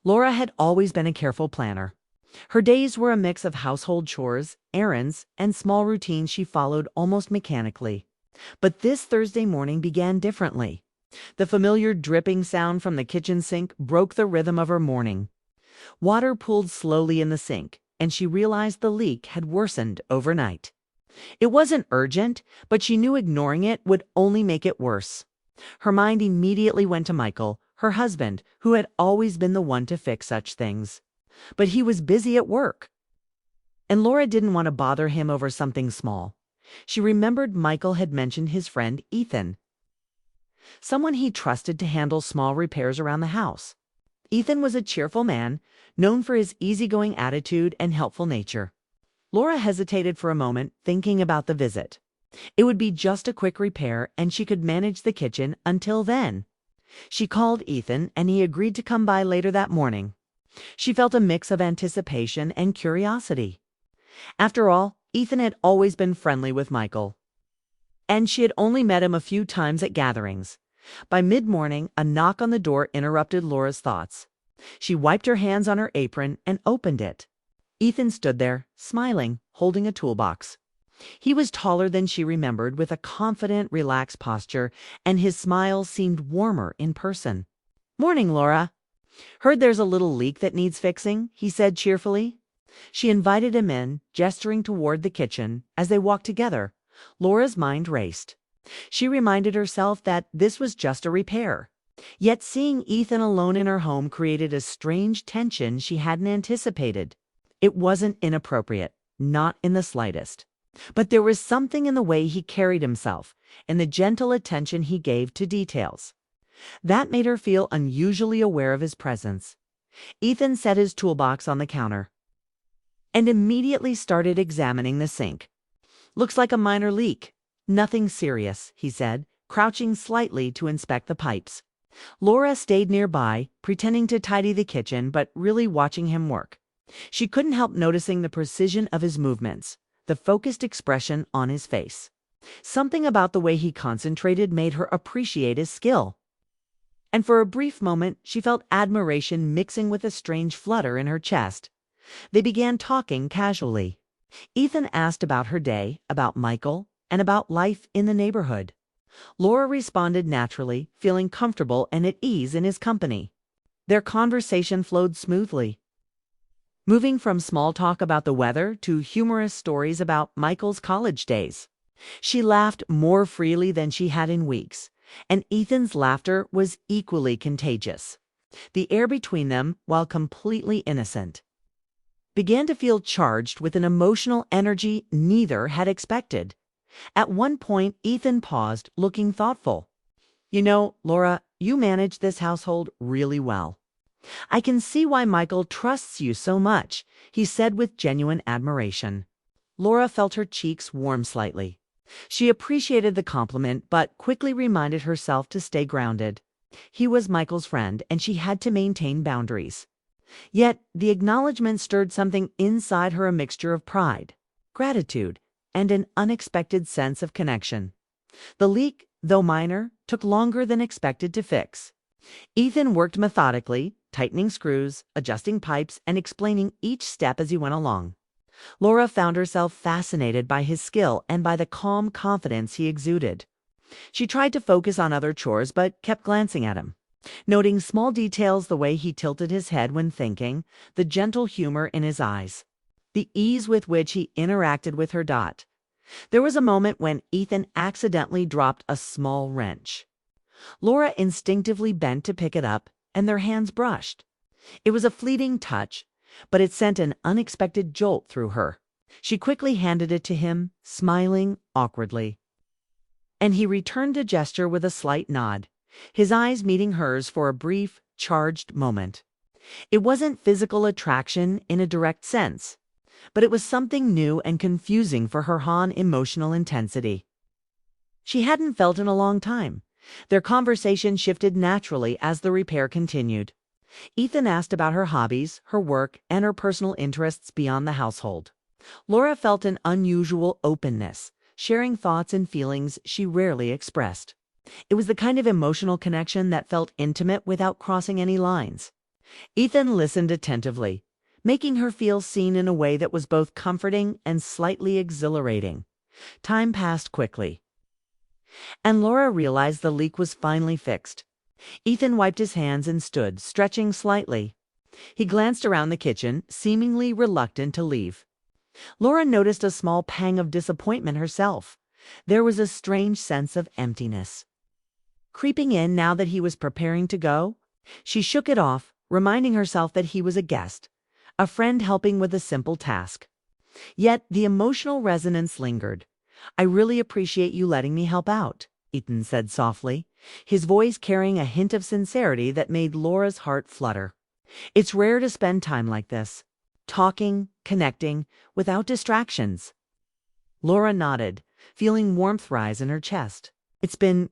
Laura had always been a careful planner. Her days were a mix of household chores, errands, and small routines she followed almost mechanically. But this Thursday morning began differently. The familiar dripping sound from the kitchen sink broke the rhythm of her morning. Water pooled slowly in the sink, and she realized the leak had worsened overnight. It wasn't urgent, but she knew ignoring it would only make it worse. Her mind immediately went to Michael, her husband, who had always been the one to fix such things. But he was busy at work. And Laura didn't want to bother him over something small. She remembered Michael had mentioned his friend Ethan, someone he trusted to handle small repairs around the house. Ethan was a cheerful man, known for his easygoing attitude and helpful nature. Laura hesitated for a moment, thinking about the visit. It would be just a quick repair, and she could manage the kitchen until then. She called Ethan, and he agreed to come by later that morning. She felt a mix of anticipation and curiosity. After all, Ethan had always been friendly with Michael, and she had only met him a few times at gatherings. By mid-morning, a knock on the door interrupted Laura's thoughts. She wiped her hands on her apron and opened it. Ethan stood there, smiling, holding a toolbox. He was taller than she remembered, with a confident, relaxed posture, and his smile seemed warmer in person. "Morning, Laura. Heard there's a little leak that needs fixing," he said cheerfully. She invited him in, gesturing toward the kitchen. As they walked together, Laura's mind raced. She reminded herself that this was just a repair. Yet seeing Ethan alone in her home created a strange tension she hadn't anticipated. It wasn't inappropriate, not in the slightest. But there was something in the way he carried himself, and the gentle attention he gave to details, that made her feel unusually aware of his presence. Ethan set his toolbox on the counter and immediately started examining the sink. "Looks like a minor leak. Nothing serious," he said, crouching slightly to inspect the pipes. Laura stayed nearby, pretending to tidy the kitchen, but really watching him work. She couldn't help noticing the precision of his movements, the focused expression on his face. Something about the way he concentrated made her appreciate his skill. And for a brief moment, she felt admiration mixing with a strange flutter in her chest. They began talking casually. Ethan asked about her day, about Michael, and about life in the neighborhood. Laura responded naturally, feeling comfortable and at ease in his company. Their conversation flowed smoothly, moving from small talk about the weather to humorous stories about Michael's college days. She laughed more freely than she had in weeks, and Ethan's laughter was equally contagious. The air between them, while completely innocent, began to feel charged with an emotional energy neither had expected. At one point, Ethan paused, looking thoughtful. "You know, Laura, you manage this household really well. I can see why Michael trusts you so much," he said with genuine admiration. Laura felt her cheeks warm slightly. She appreciated the compliment, but quickly reminded herself to stay grounded. He was Michael's friend, and she had to maintain boundaries. Yet the acknowledgement stirred something inside her, a mixture of pride, gratitude, and an unexpected sense of connection. The leak, though minor, took longer than expected to fix. Ethan worked methodically, tightening screws, adjusting pipes, and explaining each step as he went along. Laura found herself fascinated by his skill and by the calm confidence he exuded. She tried to focus on other chores but kept glancing at him, noting small details, the way he tilted his head when thinking, the gentle humor in his eyes, the ease with which he interacted with her dot. There was a moment when Ethan accidentally dropped a small wrench. Laura instinctively bent to pick it up, and their hands brushed. It was a fleeting touch, but it sent an unexpected jolt through her. She quickly handed it to him, smiling awkwardly, and he returned the gesture with a slight nod, his eyes meeting hers for a brief, charged moment. It wasn't physical attraction in a direct sense, but it was something new and confusing for her on emotional intensity she hadn't felt in a long time. Their conversation shifted naturally as the repair continued. Ethan asked about her hobbies, her work, and her personal interests beyond the household. Laura felt an unusual openness, sharing thoughts and feelings she rarely expressed. It was the kind of emotional connection that felt intimate without crossing any lines. Ethan listened attentively, making her feel seen in a way that was both comforting and slightly exhilarating. Time passed quickly, and Laura realized the leak was finally fixed. Ethan wiped his hands and stood, stretching slightly. He glanced around the kitchen, seemingly reluctant to leave. Laura noticed a small pang of disappointment herself. There was a strange sense of emptiness creeping in now that he was preparing to go. She shook it off, reminding herself that he was a guest, a friend helping with a simple task. Yet the emotional resonance lingered. "I really appreciate you letting me help out," Ethan said softly, his voice carrying a hint of sincerity that made Laura's heart flutter. "It's rare to spend time like this, talking, connecting, without distractions." Laura nodded, feeling warmth rise in her chest. "It's been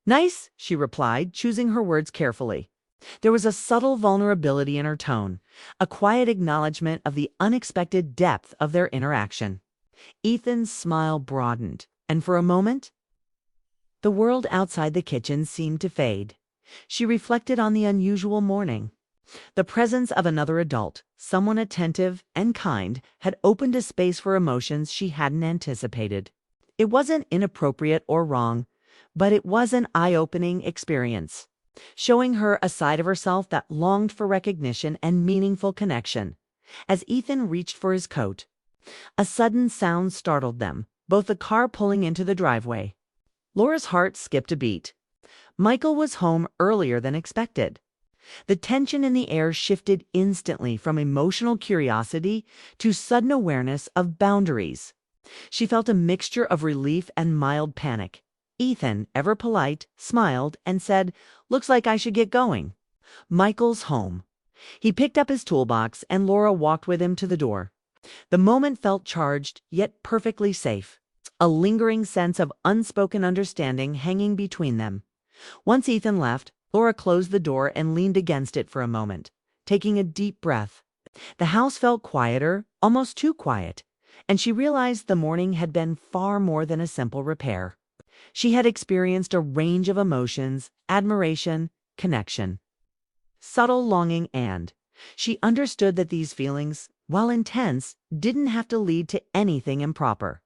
nice," she replied, choosing her words carefully. There was a subtle vulnerability in her tone, a quiet acknowledgement of the unexpected depth of their interaction. Ethan's smile broadened, and for a moment, the world outside the kitchen seemed to fade. She reflected on the unusual morning. The presence of another adult, someone attentive and kind, had opened a space for emotions she hadn't anticipated. It wasn't inappropriate or wrong, but it was an eye-opening experience, showing her a side of herself that longed for recognition and meaningful connection. As Ethan reached for his coat, a sudden sound startled them, both the car pulling into the driveway. Laura's heart skipped a beat. Michael was home earlier than expected. The tension in the air shifted instantly from emotional curiosity to sudden awareness of boundaries. She felt a mixture of relief and mild panic. Ethan, ever polite, smiled and said, "Looks like I should get going." Michael's home. He picked up his toolbox and Laura walked with him to the door. The moment felt charged, yet perfectly safe. A lingering sense of unspoken understanding hanging between them. Once Ethan left, Laura closed the door and leaned against it for a moment, taking a deep breath. The house felt quieter, almost too quiet, and she realized the morning had been far more than a simple repair. She had experienced a range of emotions, admiration, connection, subtle longing, and she understood that these feelings, while intense, didn't have to lead to anything improper.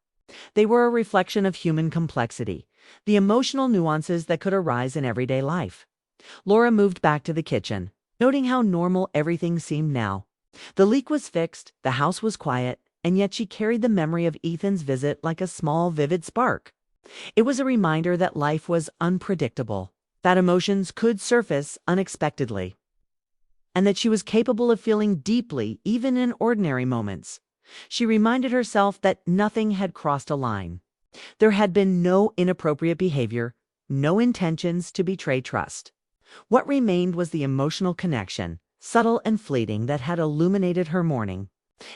They were a reflection of human complexity, the emotional nuances that could arise in everyday life. Laura moved back to the kitchen, noting how normal everything seemed now. The leak was fixed, the house was quiet, and yet she carried the memory of Ethan's visit like a small, vivid spark. It was a reminder that life was unpredictable, that emotions could surface unexpectedly, and that she was capable of feeling deeply even in ordinary moments. She reminded herself that nothing had crossed a line. There had been no inappropriate behavior, no intentions to betray trust. What remained was the emotional connection, subtle and fleeting, that had illuminated her morning.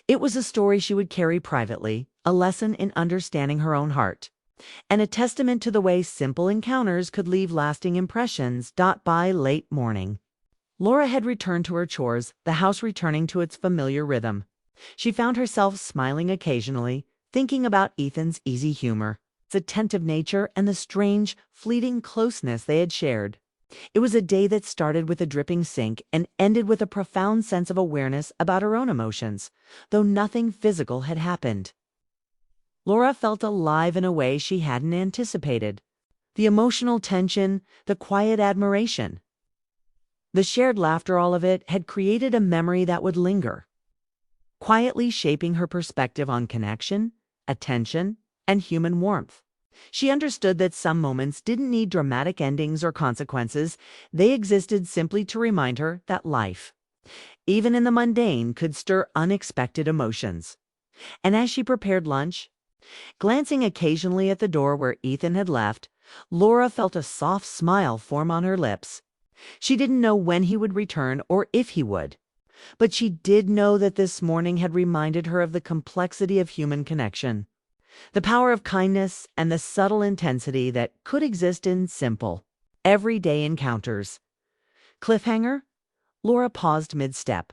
It was a story she would carry privately, a lesson in understanding her own heart, and a testament to the way simple encounters could leave lasting impressions. By late morning, Laura had returned to her chores, the house returning to its familiar rhythm. She found herself smiling occasionally, thinking about Ethan's easy humor, his attentive nature, and the strange, fleeting closeness they had shared. It was a day that started with a dripping sink and ended with a profound sense of awareness about her own emotions, though nothing physical had happened. Laura felt alive in a way she hadn't anticipated. The emotional tension, the quiet admiration, the shared laughter, all of it had created a memory that would linger, quietly shaping her perspective on connection, attention, and human warmth. She understood that some moments didn't need dramatic endings or consequences. They existed simply to remind her that life, even in the mundane, could stir unexpected emotions. And as she prepared lunch, glancing occasionally at the door where Ethan had left, Laura felt a soft smile form on her lips. She didn't know when he would return or if he would, but she did know that this morning had reminded her of the complexity of human connection, the power of kindness, and the subtle intensity that could exist in simple, everyday encounters. Cliffhanger? Laura paused mid-step,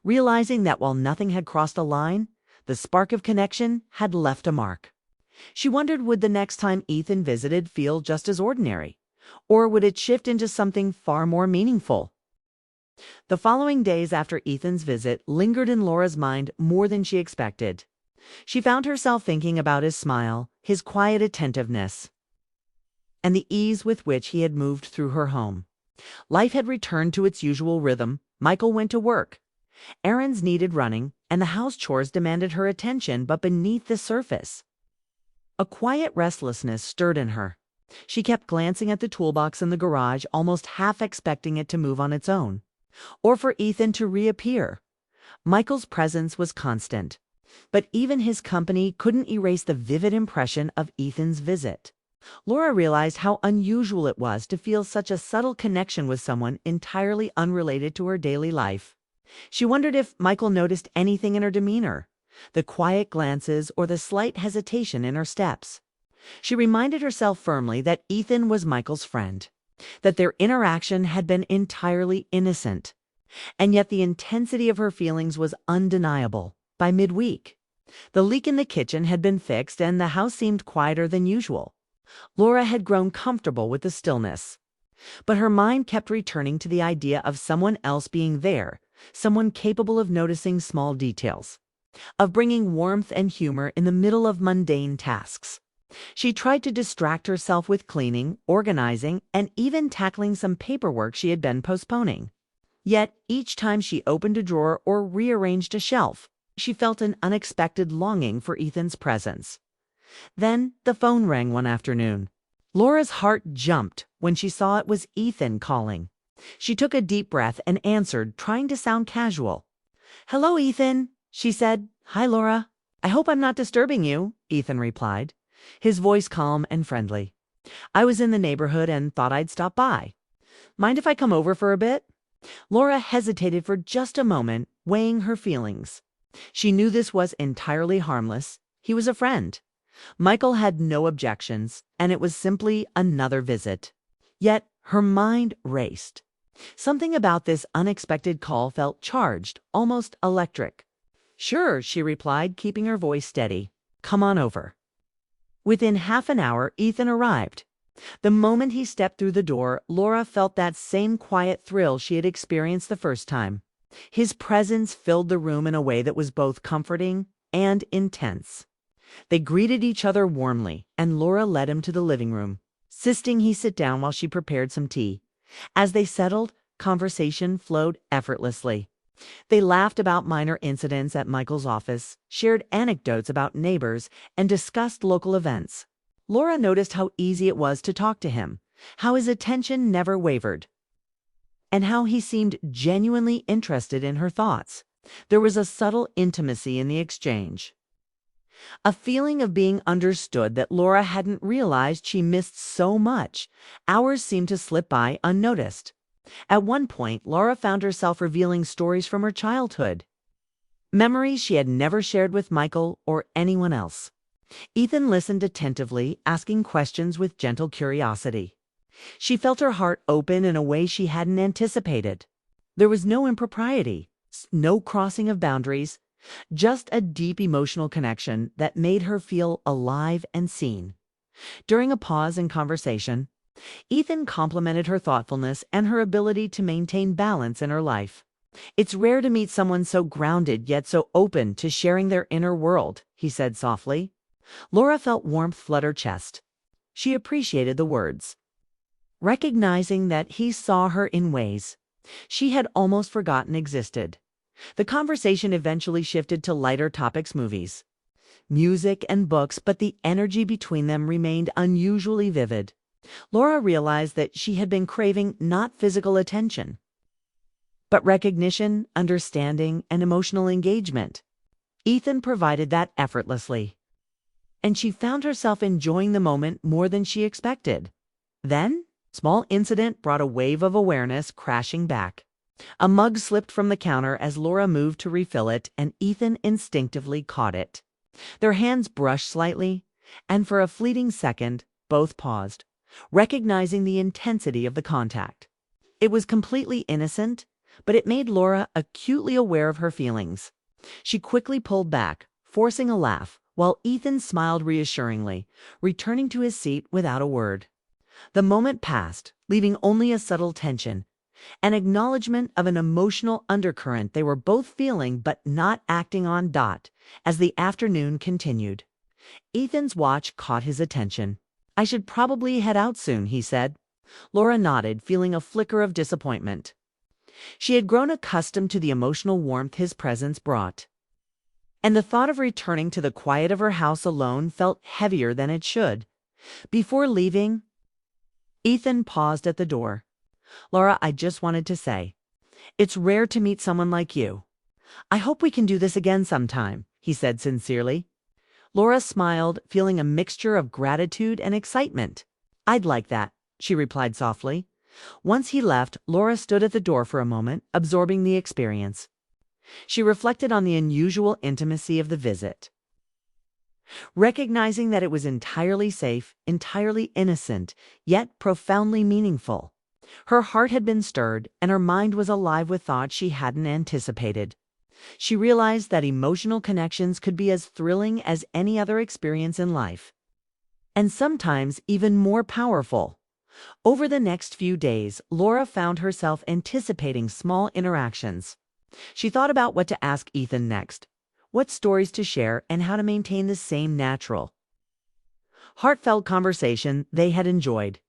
realizing that while nothing had crossed a line, the spark of connection had left a mark. She wondered, would the next time Ethan visited feel just as ordinary, or would it shift into something far more meaningful? The following days after Ethan's visit lingered in Laura's mind more than she expected. She found herself thinking about his smile, his quiet attentiveness, and the ease with which he had moved through her home. Life had returned to its usual rhythm. Michael went to work. Errands needed running, and the house chores demanded her attention, but beneath the surface, a quiet restlessness stirred in her. She kept glancing at the toolbox in the garage, almost half expecting it to move on its own, or for Ethan to reappear. Michael's presence was constant, but even his company couldn't erase the vivid impression of Ethan's visit. Laura realized how unusual it was to feel such a subtle connection with someone entirely unrelated to her daily life. She wondered if Michael noticed anything in her demeanor, the quiet glances or the slight hesitation in her steps. She reminded herself firmly that Ethan was Michael's friend, that their interaction had been entirely innocent, and yet the intensity of her feelings was undeniable. By midweek, the leak in the kitchen had been fixed and the house seemed quieter than usual. Laura had grown comfortable with the stillness, but her mind kept returning to the idea of someone else being there, someone capable of noticing small details, of bringing warmth and humor in the middle of mundane tasks. She tried to distract herself with cleaning, organizing, and even tackling some paperwork she had been postponing. Yet, each time she opened a drawer or rearranged a shelf, she felt an unexpected longing for Ethan's presence. Then, the phone rang one afternoon. Laura's heart jumped when she saw it was Ethan calling. She took a deep breath and answered, trying to sound casual. "Hello, Ethan," she said. "Hi, Laura. I hope I'm not disturbing you," Ethan replied, his voice calm and friendly. "I was in the neighborhood and thought I'd stop by. Mind if I come over for a bit?" Laura hesitated for just a moment, weighing her feelings. She knew this was entirely harmless. He was a friend. Michael had no objections, and it was simply another visit. Yet her mind raced. Something about this unexpected call felt charged, almost electric. "Sure," she replied, keeping her voice steady. "Come on over." Within half an hour, Ethan arrived. The moment he stepped through the door, Laura felt that same quiet thrill she had experienced the first time. His presence filled the room in a way that was both comforting and intense. They greeted each other warmly, and Laura led him to the living room, insisting he sit down while she prepared some tea. As they settled, conversation flowed effortlessly. They laughed about minor incidents at Michael's office, shared anecdotes about neighbors, and discussed local events. Laura noticed how easy it was to talk to him, how his attention never wavered, and how he seemed genuinely interested in her thoughts. There was a subtle intimacy in the exchange, a feeling of being understood that Laura hadn't realized she missed so much. Hours seemed to slip by unnoticed. At one point, Laura found herself revealing stories from her childhood, memories she had never shared with Michael or anyone else. Ethan listened attentively, asking questions with gentle curiosity. She felt her heart open in a way she hadn't anticipated. There was no impropriety, no crossing of boundaries, just a deep emotional connection that made her feel alive and seen. During a pause in conversation, Ethan complimented her thoughtfulness and her ability to maintain balance in her life. "It's rare to meet someone so grounded yet so open to sharing their inner world," he said softly. Laura felt warmth flood her chest. She appreciated the words, recognizing that he saw her in ways she had almost forgotten existed. The conversation eventually shifted to lighter topics: movies, music, and books, but the energy between them remained unusually vivid. Laura realized that she had been craving not physical attention, but recognition, understanding, and emotional engagement. Ethan provided that effortlessly, and she found herself enjoying the moment more than she expected. Then, a small incident brought a wave of awareness crashing back. A mug slipped from the counter as Laura moved to refill it, and Ethan instinctively caught it. Their hands brushed slightly, and for a fleeting second, both paused, recognizing the intensity of the contact. It was completely innocent, but it made Laura acutely aware of her feelings. She quickly pulled back, forcing a laugh, while Ethan smiled reassuringly, returning to his seat without a word. The moment passed, leaving only a subtle tension. an acknowledgement of an emotional undercurrent they were both feeling but not acting on. As the afternoon continued, Ethan's watch caught his attention. "I should probably head out soon," he said. Laura nodded, feeling a flicker of disappointment. She had grown accustomed to the emotional warmth his presence brought, and the thought of returning to the quiet of her house alone felt heavier than it should. Before leaving, Ethan paused at the door. "Laura, I just wanted to say, it's rare to meet someone like you. I hope we can do this again sometime," he said sincerely. Laura smiled, feeling a mixture of gratitude and excitement. "I'd like that," she replied softly. Once he left, Laura stood at the door for a moment, absorbing the experience. She reflected on the unusual intimacy of the visit, recognizing that it was entirely safe, entirely innocent, yet profoundly meaningful. Her heart had been stirred, and her mind was alive with thoughts she hadn't anticipated. She realized that emotional connections could be as thrilling as any other experience in life, and sometimes even more powerful. Over the next few days, Laura found herself anticipating small interactions. She thought about what to ask Ethan next, what stories to share, and how to maintain the same natural, heartfelt conversation they had enjoyed.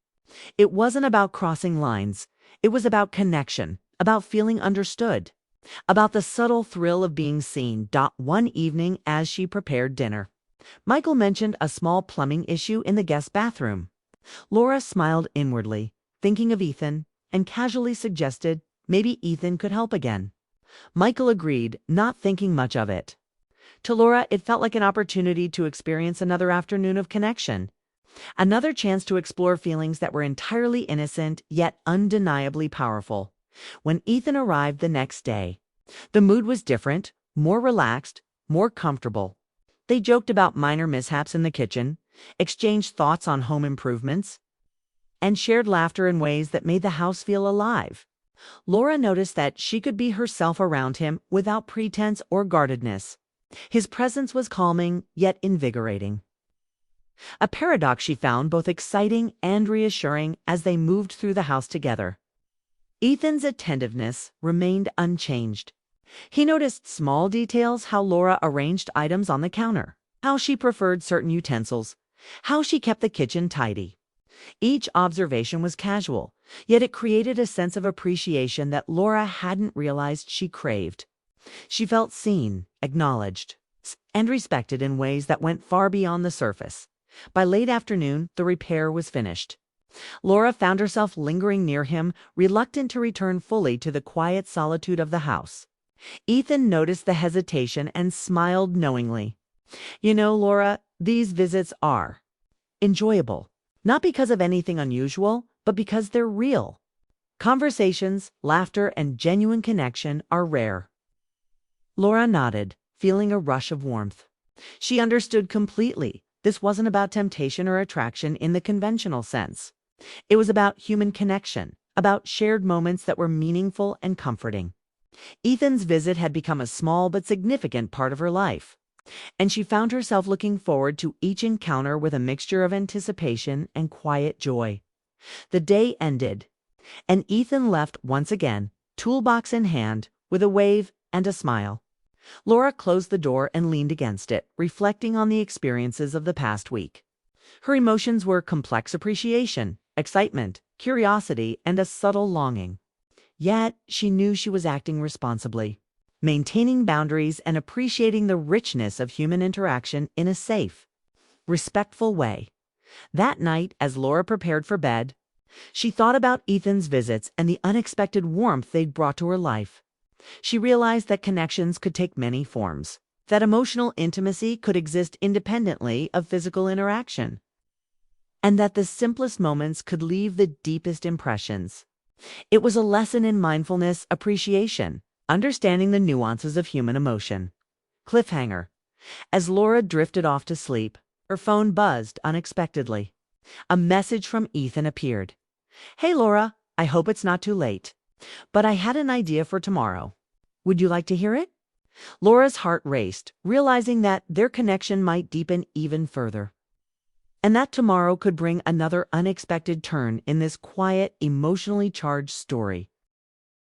It wasn't about crossing lines. It was about connection, about feeling understood, about the subtle thrill of being seen. One evening, as she prepared dinner, Michael mentioned a small plumbing issue in the guest bathroom. Laura smiled inwardly, thinking of Ethan, and casually suggested maybe Ethan could help again. Michael agreed, not thinking much of it. To Laura, it felt like an opportunity to experience another afternoon of connection, another chance to explore feelings that were entirely innocent yet undeniably powerful. When Ethan arrived the next day, the mood was different, more relaxed, more comfortable. They joked about minor mishaps in the kitchen, exchanged thoughts on home improvements, and shared laughter in ways that made the house feel alive. Laura noticed that she could be herself around him without pretense or guardedness. His presence was calming yet invigorating, a paradox she found both exciting and reassuring as they moved through the house together. Ethan's attentiveness remained unchanged. He noticed small details: how Laura arranged items on the counter, how she preferred certain utensils, how she kept the kitchen tidy. Each observation was casual, yet it created a sense of appreciation that Laura hadn't realized she craved. She felt seen, acknowledged, and respected in ways that went far beyond the surface. By late afternoon, the repair was finished. Laura found herself lingering near him, reluctant to return fully to the quiet solitude of the house. Ethan noticed the hesitation and smiled knowingly. "You know, Laura, these visits are enjoyable, not because of anything unusual, but because they're real. Conversations, laughter, and genuine connection are rare." Laura nodded, feeling a rush of warmth. She understood completely. This wasn't about temptation or attraction in the conventional sense. It was about human connection, about shared moments that were meaningful and comforting. Ethan's visit had become a small but significant part of her life, and she found herself looking forward to each encounter with a mixture of anticipation and quiet joy. The day ended, and Ethan left once again, toolbox in hand, with a wave and a smile. Laura closed the door and leaned against it, reflecting on the experiences of the past week. Her emotions were complex: appreciation, excitement, curiosity, and a subtle longing. Yet she knew she was acting responsibly, maintaining boundaries and appreciating the richness of human interaction in a safe, respectful way. That night, as Laura prepared for bed, she thought about Ethan's visits and the unexpected warmth they'd brought to her life. She realized that connections could take many forms, that emotional intimacy could exist independently of physical interaction, and that the simplest moments could leave the deepest impressions. It was a lesson in mindfulness, appreciation, understanding the nuances of human emotion. Cliffhanger. As Laura drifted off to sleep, her phone buzzed unexpectedly. A message from Ethan appeared. "Hey Laura, I hope it's not too late, but I had an idea for tomorrow. Would you like to hear it?" Laura's heart raced, realizing that their connection might deepen even further, and that tomorrow could bring another unexpected turn in this quiet, emotionally charged story.